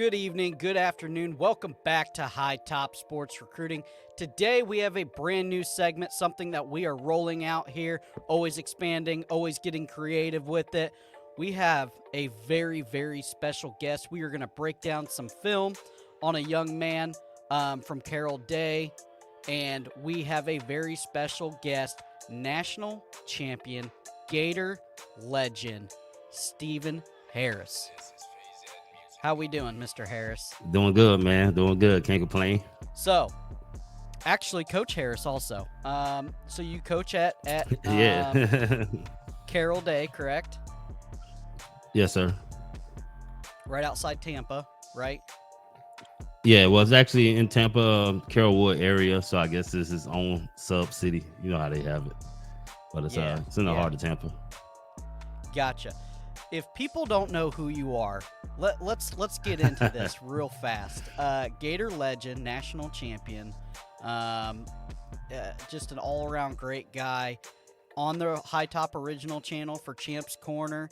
Good evening, good afternoon. Welcome back to High Top Sports Recruiting. Today we have a brand new segment, something that we are rolling out here, always expanding, always getting creative with it. We have a very, very special guest. We are going to break down some film on a young man from Carroll Day, and we have a very special guest, national champion, Gator legend, Stephen Harris. How we doing, Mr. Harris? Doing good, man. Doing good. Can't complain. So, actually, Coach Harris also. So you coach at Yeah. Carroll Day, correct? Yes, sir. Right outside Tampa, right? Yeah, well, it's actually in Tampa, Carrollwood area. So I guess this is own sub city. You know how they have it, but it's in the heart of Tampa. Gotcha. If people don't know who you are, let's get into this real fast. Gator legend, national champion, just an all-around great guy. On the High Top Original channel for Champs Corner,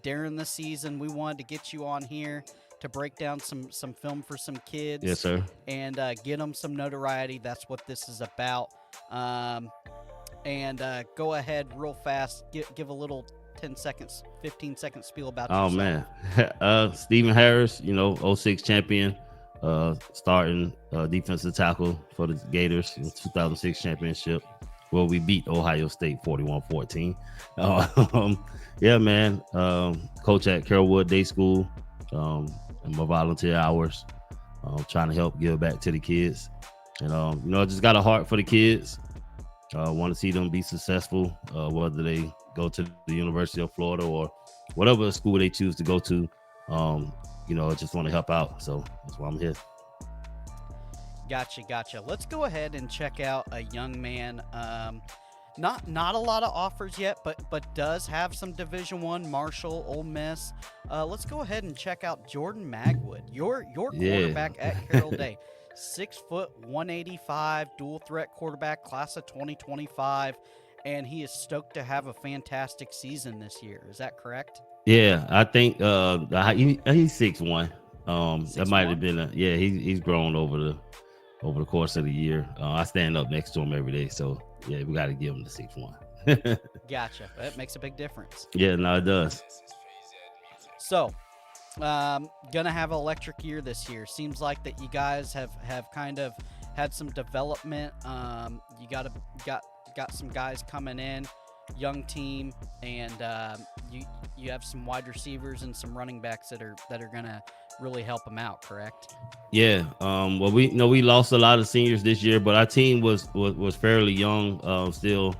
during the season, we wanted to get you on here to break down some film for some kids. Yes, sir. And get them some notoriety. That's what this is about. And go ahead real fast, give a little 10 seconds, 15 second spiel about Oh yourself. man, Stephen Harris, '06 champion, starting defensive tackle for the Gators in 2006 championship. Well, we beat Ohio State 41-14. Yeah, man. Coach at Carrollwood Day School, and my volunteer hours, trying to help give back to the kids. And I just got a heart for the kids. Want to see them be successful, whether they go to the University of Florida or whatever school they choose to go to. I just want to help out. So that's why I'm here. Gotcha. Let's go ahead and check out a young man. Not a lot of offers yet, but does have some Division One, Marshall, Ole Miss. Let's go ahead and check out Jordan Magwood, your quarterback at Carroll Day. 6 foot 185, dual threat quarterback, class of 2025, and he is stoked to have a fantastic season this year. Is that correct? Yeah, I think he's 6'1". That might 6'1"? have been he's grown over the course of the year. I stand up next to him every day, so yeah, we got to give him the 6'1". Gotcha. That makes a big difference. Yeah, no, it does. So, gonna have an electric year this year. Seems like that you guys have kind of had some development. You got some guys coming in, young team, and you have some wide receivers and some running backs that are gonna really help them out. Correct? Yeah. Well, we lost a lot of seniors this year, but our team was fairly young. Still,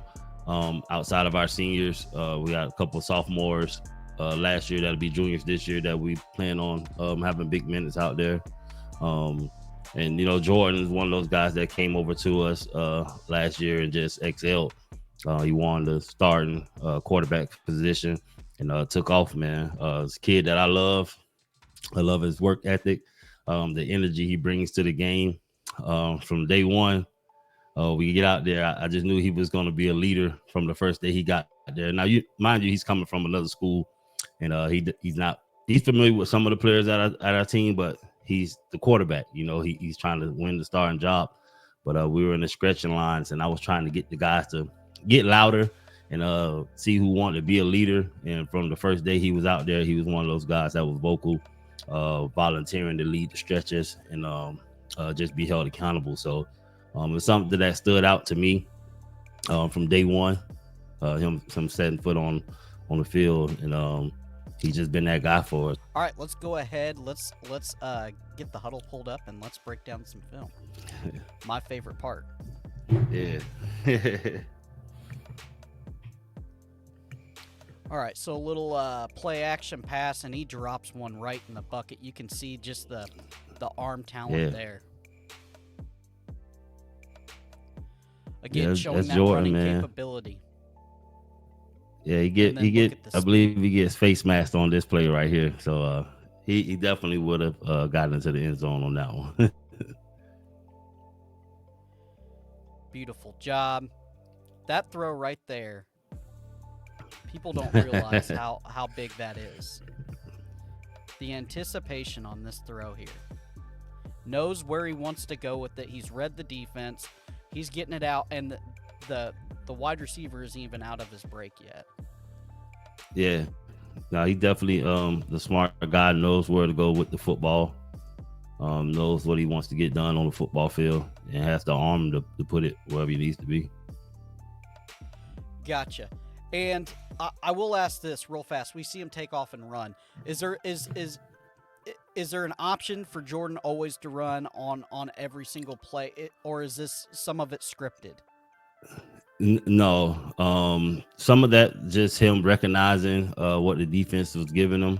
outside of our seniors, we got a couple of sophomores last year that'll be juniors this year that we plan on having big minutes out there. And Jordan is one of those guys that came over to us last year and just excelled. He won the starting quarterback position and took off, man. It's a kid that I love. I love his work ethic, the energy he brings to the game. From day one, we get out there. I just knew he was going to be a leader from the first day he got there. Now, mind you, he's coming from another school, and he's familiar with some of the players at our team, but he's the quarterback. He's trying to win the starting job. But we were in the stretching lines, and I was trying to get the guys to get louder and see who wanted to be a leader. And from the first day he was out there, he was one of those guys that was vocal, volunteering to lead the stretches and just be held accountable. So it's something that stood out to me from day one. Him setting foot on the field, and he's just been that guy for us. All right, let's go ahead. Let's get the huddle pulled up and let's break down some film. My favorite part. Yeah. All right, so a little play action pass, and he drops one right in the bucket. You can see just the arm talent there. Again, showing that Jordan, running man. capability. Yeah, I believe he gets face masked on this play right here. So he definitely would have gotten into the end zone on that one. Beautiful job. That throw right there. People don't realize how big that is. The anticipation on this throw here. Knows where he wants to go with it. He's read the defense. He's getting it out, and the, the wide receiver isn't even out of his break yet. Yeah. Now he definitely the smart guy, knows where to go with the football. Knows what he wants to get done on the football field, and has the arm to put it wherever he needs to be. Gotcha. And I will ask this real fast. We see him take off and run. Is there an option for Jordan always to run on every single play, or is this some of it scripted? No, some of that just him recognizing what the defense was giving him,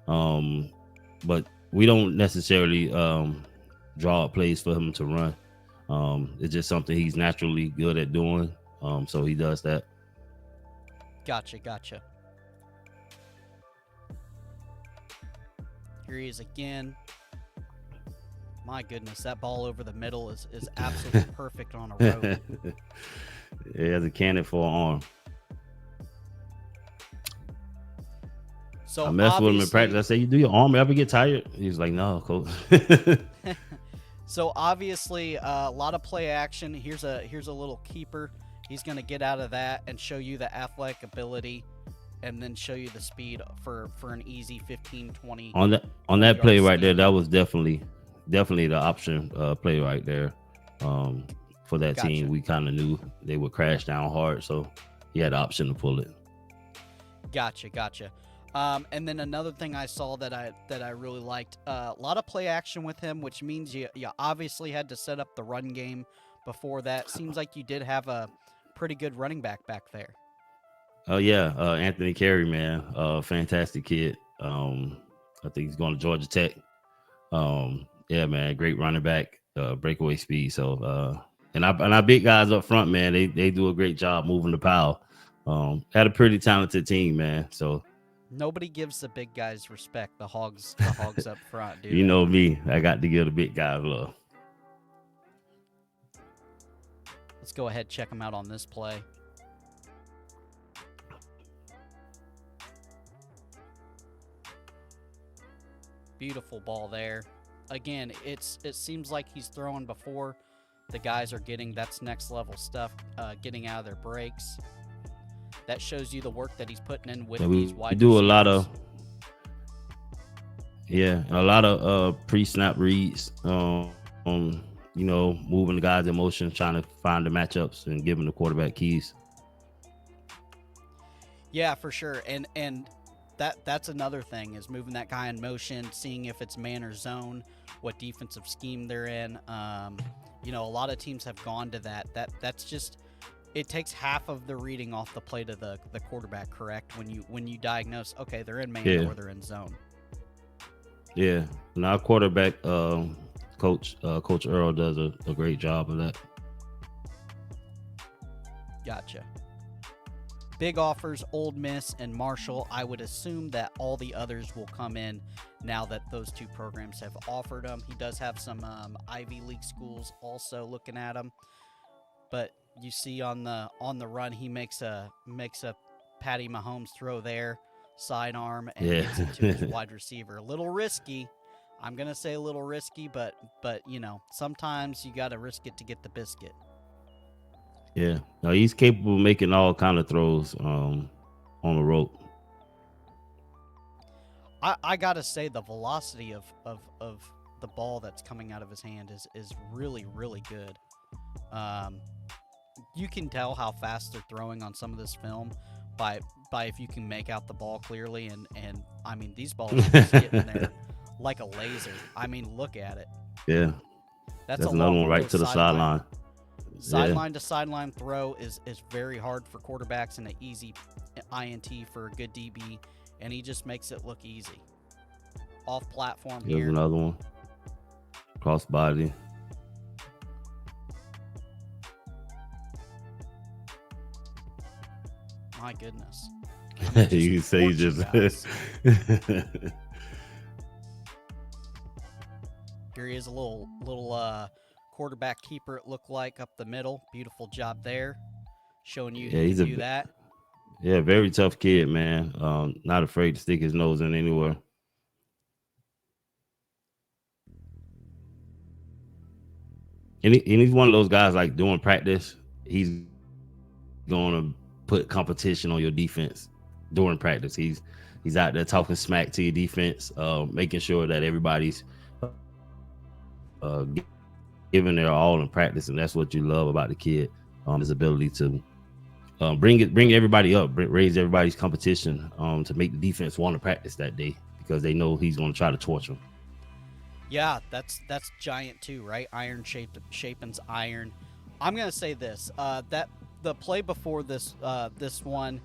um, but we don't necessarily draw up plays for him to run. It's just something he's naturally good at doing, so he does that. Gotcha. Here he is again. My goodness, that ball over the middle is absolutely perfect on a road. He has a cannon for an arm. So I messed with him in practice. I said, "You do your arm ever get tired?" He's like, "No, coach." So obviously, a lot of play action. Here's a little keeper. He's going to get out of that and show you the athletic ability, and then show you the speed for an easy 15, 20. On that play right there, that was definitely the option play right there. For that team, we kind of knew they would crash down hard, so he had the option to pull it. Gotcha. And then another thing I saw that I really liked, a lot of play action with him, which means you obviously had to set up the run game before that. Seems like you did have a pretty good running back there. Oh yeah, Anthony Carey, man, fantastic kid. I think he's going to Georgia Tech. Yeah, man, great running back, breakaway speed. So, and our big guys up front, man, they do a great job moving the pile. Had a pretty talented team, man. So nobody gives the big guys respect. The hogs up front, dude. You know me, I got to give the big guys love. Let's go ahead, check them out on this play. Beautiful ball there. Again, it seems like he's throwing before the guys are getting, that's next level stuff, getting out of their breaks. That shows you the work that he's putting in with these wide receivers. We do a lot of pre-snap reads, moving the guys in motion, trying to find the matchups and giving the quarterback keys. Yeah, for sure. And that's another thing, is moving that guy in motion, seeing if it's man or zone, what defensive scheme they're in. A lot of teams have gone to that. That's just, it takes half of the reading off the plate of the quarterback, correct? When you diagnose, okay, they're in man or they're in zone. Yeah, and our quarterback coach Earl does a great job of that. Gotcha. Big offers, Ole Miss and Marshall. I would assume that all the others will come in now that those two programs have offered them. He does have some Ivy League schools also looking at him, but you see on the run, he makes a Patty Mahomes throw there, sidearm, and gets it to his wide receiver. A little risky. I'm gonna say a little risky, but sometimes you got to risk it to get the biscuit. Yeah, no, he's capable of making all kind of throws on the rope. I gotta say, the velocity of the ball that's coming out of his hand is really, really good. You can tell how fast they're throwing on some of this film by if you can make out the ball clearly, and I mean, these balls are just getting there like a laser. I mean, look at it. Yeah, that's another one right to the sideline. Sideline to sideline throw is very hard for quarterbacks, and an easy INT for a good DB, and he just makes it look easy. Off platform here. Here's another one. Cross body. My goodness. You can say just. Here he is, a little quarterback keeper, it looked like, up the middle. Beautiful job there, showing you he can do that. Yeah, very tough kid, man. Not afraid to stick his nose in anywhere. and he's one of those guys like during practice, he's gonna put competition on your defense during practice. He's out there talking smack to your defense, making sure that everybody's giving their all in practice, and that's what you love about the kid. His ability to bring everybody up, raise everybody's competition, to make the defense want to practice that day because they know he's going to try to torch them. Yeah, that's giant too, right? Iron Shapin's iron. I'm gonna say this. That the play before this one,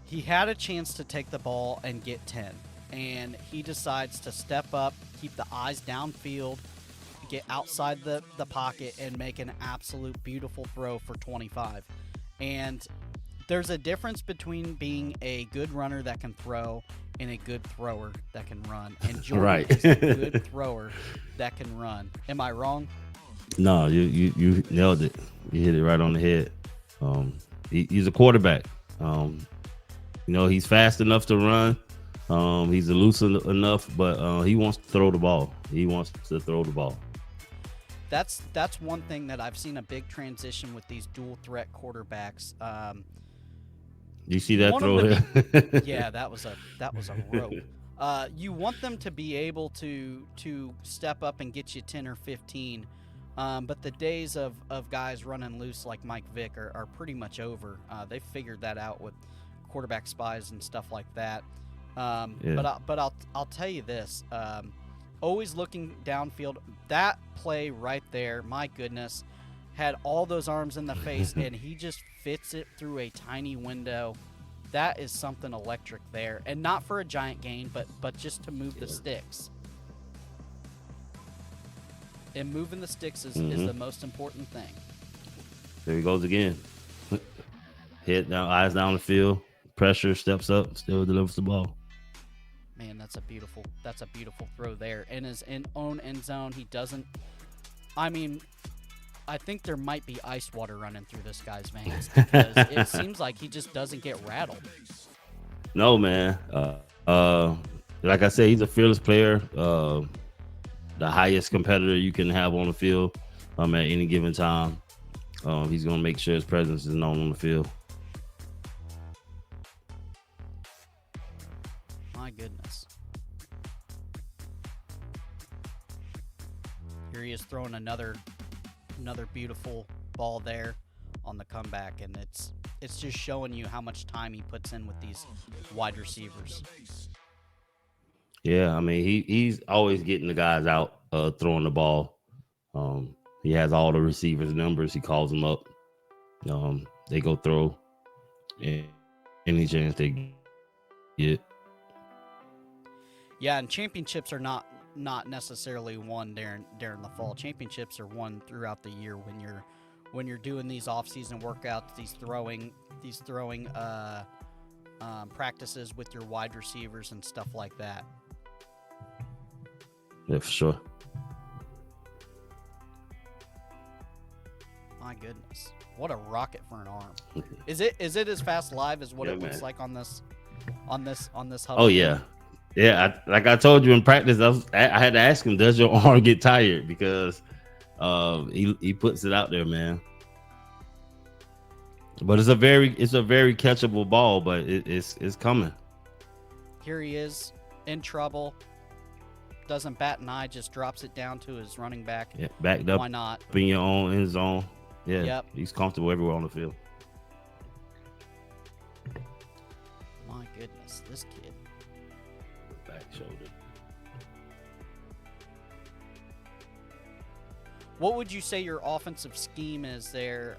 he had a chance to take the ball and get 10, and he decides to step up, keep the eyes downfield, get outside the pocket, and make an absolute beautiful throw for 25. And there's a difference between being a good runner that can throw and a good thrower that can run. And Jordan Right. is a good thrower that can run. Am I wrong? No, you nailed it. You hit it right on the head. He's a quarterback. He's fast enough to run. He's elusive enough, but he wants to throw the ball. He wants to throw the ball. That's one thing that I've seen a big transition with these dual threat quarterbacks. You see You that want throw them to here? Yeah, that was a rope. You want them to be able to step up and get you 10 or 15, but the days of guys running loose like Mike Vick are pretty much over. They figured that out with quarterback spies and stuff like that. Yeah. But I'll tell you this. Always looking downfield. That play right there, my goodness, had all those arms in the face, and he just fits it through a tiny window. That is something electric there, and not for a giant gain, but just to move the sticks. And moving the sticks is the most important thing. There he goes again. Head down, eyes down the field. Pressure, steps up, still delivers the ball. Man, that's a beautiful throw there. In his own end zone, he doesn't. I mean, I think there might be ice water running through this guy's veins because it seems like he just doesn't get rattled. No, man. Like I said, he's a fearless player. The highest competitor you can have on the field at any given time. He's going to make sure his presence is known on the field. My goodness. Here he is throwing another beautiful ball there on the comeback, and it's just showing you how much time he puts in with these wide receivers. Yeah, I mean, he's always getting the guys out, throwing the ball. He has all the receivers' numbers. He calls them up. They go throw any chance they get. Yeah, and championships are not necessarily won during the fall. Championships are won throughout the year when you're doing these off-season workouts, these throwing practices with your wide receivers and stuff like that. Yeah, for sure. My goodness, what a rocket for an arm! Is it as fast live as what it looks like on this hub? Oh yeah, yeah. Like I told you in practice, I had to ask him, "Does your arm get tired?" Because he puts it out there, man. But it's a very catchable ball, but it's coming. Here he is in trouble. Doesn't bat an eye, just drops it down to his running back. Yeah, backed up. Why not? In your own end zone. Yeah, Yep. He's comfortable everywhere on the field. My goodness, this kid. Back shoulder. What would you say your offensive scheme is there?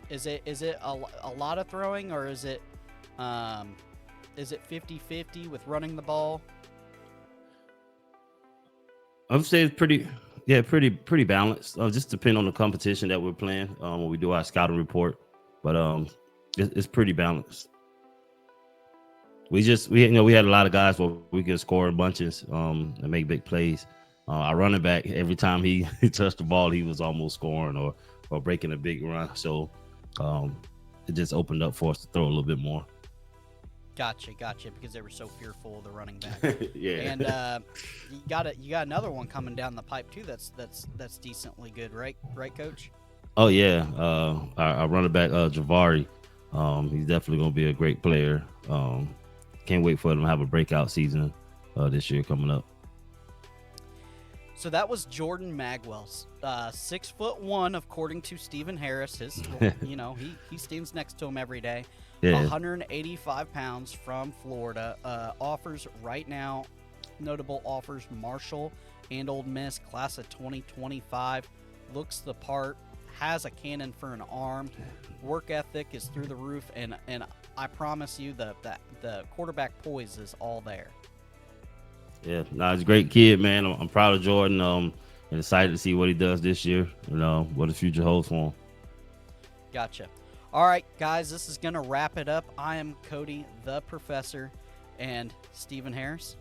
Is it a lot of throwing, or is it 50-50 with running the ball? I would say it's pretty balanced. Just depend on the competition that we're playing when we do our scouting report, but it's pretty balanced. We had a lot of guys where we can score in bunches and make big plays. Our running back, every time he touched the ball, he was almost scoring or breaking a big run. So it just opened up for us to throw a little bit more. Gotcha, because they were so fearful of the running back. Yeah. And you got another one coming down the pipe too. That's decently good, right? Right, Coach? Oh yeah, our running back Javari, he's definitely gonna be a great player. Can't wait for him to have a breakout season this year coming up. So that was Jordan Magwell's 6'1", according to Stephen Harris. His, he stands next to him every day. Yeah. 185 pounds from Florida. Offers right now, notable offers: Marshall and Ole Miss, class of 2025. Looks the part, has a cannon for an arm. Work ethic is through the roof, and I promise you the quarterback poise is all there. Yeah, he's a great kid, man. I'm proud of Jordan. And excited to see what he does this year. What the future holds for him. Gotcha. All right, guys, this is going to wrap it up. I am Cody, the professor, and Stephen Harris.